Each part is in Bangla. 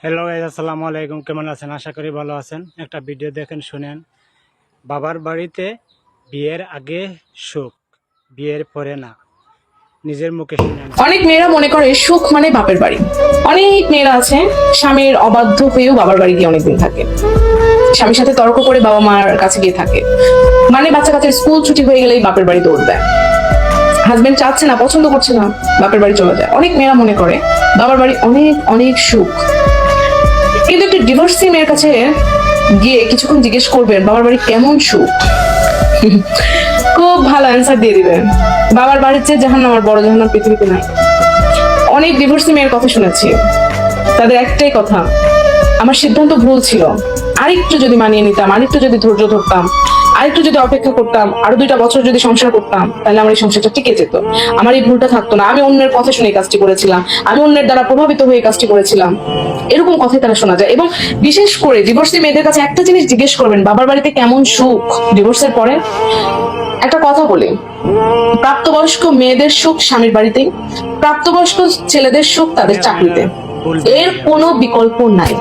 হ্যালো গাইস, আসসালামু আলাইকুম। কেমন আছেন? আশা করি ভালো আছেন। একটা ভিডিও দেখেন, শুনেন। বাবার বাড়িতে বিয়ের আগে সুখ, বিয়ের পরে না। নিজের মুখে শুনেন। অনেক মেয়েরা মনে করে সুখ মানে বাপের বাড়ি। অনেক মেয়েরা আছে স্বামীর অবাধ্য হয়েও বাবার বাড়ি গিয়ে অনেকদিন থাকে, স্বামীর সাথে তর্ক করে বাবা মার কাছে গিয়ে থাকে, মানে বাচ্চা কাচ্চার স্কুল ছুটি হয়ে গেলেই বাপের বাড়ি দৌড় দেয়। হাজবেন্ড চাচ্ছে না, পছন্দ করছে না, বাপের বাড়ি চলে যায়। অনেক মেয়েরা মনে করে বাবার বাড়ি অনেক অনেক সুখ। কিন্তু একটি ডিভোর্সি মেয়ের কাছে গিয়ে কিছুক্ষণ জিজ্ঞেস করবেন বাবার বাড়ি কেমন সুখ, খুব ভালো অ্যান্সার দিয়ে দিবেন। বাবার বাড়ির চেয়ে জাহান্নাম আর বড় জাহান্নাম পৃথিবীতে নাই। অনেক ডিভোর্সি মেয়ের কথা শুনেছি, তাদের একটাই কথা, আমার সিদ্ধান্ত ভুল ছিল, আরেকটু যদি মানিয়ে নিতাম, আরেকটু যদি ধৈর্য ধরতাম, আরেকটু যদি অপেক্ষা করতাম, আরো 2টা বছর যদি সংসার করতাম, তাহলে আমার এই সংসারটা টিকে যেত, আমার এই ভুলটা থাকতো না, আমি অন্যের কথা শুনে এই কাজটি করেছিলাম, আমি অন্যের দ্বারা প্রভাবিত হয়ে এই কাজটি করেছিলাম। এরকম কথাই তারা শোনা যায়। এবং বিশেষ করে ডিভোর্সি মেয়েদের কাছে একটা জিনিস জিজ্ঞেস করবেন, বাবার বাড়িতে কেমন সুখ ডিভোর্সের পরে। একটা কথা বলি, প্রাপ্তবয়স্ক মেয়েদের সুখ স্বামীর বাড়িতেই, প্রাপ্তবয়স্ক ছেলেদের সুখ তাদের চাকরিতে, এর কোনো বিকল্প নাই।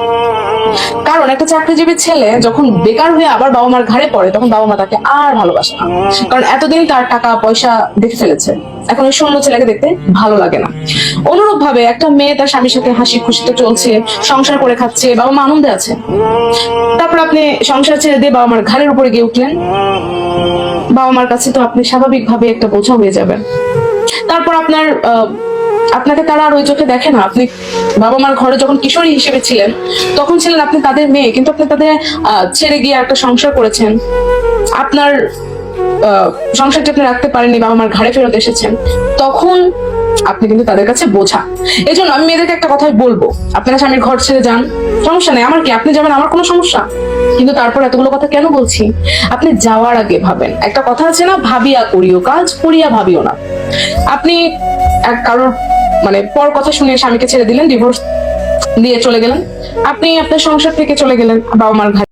কারণ একটা চাকরিজীবী ছেলে যখন বেকার হয়ে আবার বাবা মার ঘাড়ে পড়ে, তখন বাবা মা তাকে আর ভালোবাসে না, কারণ এতদিন তার টাকা পয়সা দেখে ফেলেছে, এখন ওই শূন্য ছেলেকে দেখতে ভালো লাগে না। অনুরূপ ভাবে একটা মেয়ে তার স্বামীর সাথে হাসি খুশিতে চলছে, সংসার করে খাচ্ছে, বাবা মা আনন্দে আছে, তারপর আপনি সংসার ছেড়ে দিয়ে বাবা মার ঘাড়ের উপরে গিয়ে উঠলেন, বাবা মার কাছে তো আপনি স্বাভাবিকভাবে একটা বোঝা হয়ে যাবেন। তারপর আপনাকে তারা আর ওই চোখে দেখে না। আপনি বাবা মার ঘরে যখন কিশোরী হিসেবে ছিলেন, তখন ছিলেন আপনি তাদের মেয়ে, কিন্তু আপনি তাদের ছেড়ে গিয়ে একটা সংসার করেছেন, আপনার সংসারটি আপনি রাখতে পারেননি, বাবা মার ঘাড়ে ফেরত এসেছেন, তখন আপনি কিন্তু তাদের কাছে বোঝা। এই জন্য আমি মেয়েদেরকে একটা কথাই বলবো, আপনারা স্বামীর ঘর ছেড়ে যান, সমস্যা নেই, আমার কি, আপনি যাবেন, আমার কোনো সমস্যা। কিন্তু তারপর এতগুলো কথা কেন বলছি, আপনি যাওয়ার আগে ভাবেন। একটা কথা আছে না, ভাবিয়া করিও কাজ, করিয়া ভাবিও না। আপনি কারোর পর কথা শুনে স্বামীকে ছেড়ে দিলেন, ডিভোর্স দিয়ে চলে গেলেন, আপনি আপনার সংসার থেকে চলে গেলেন বাবা মার ঘাড়ে।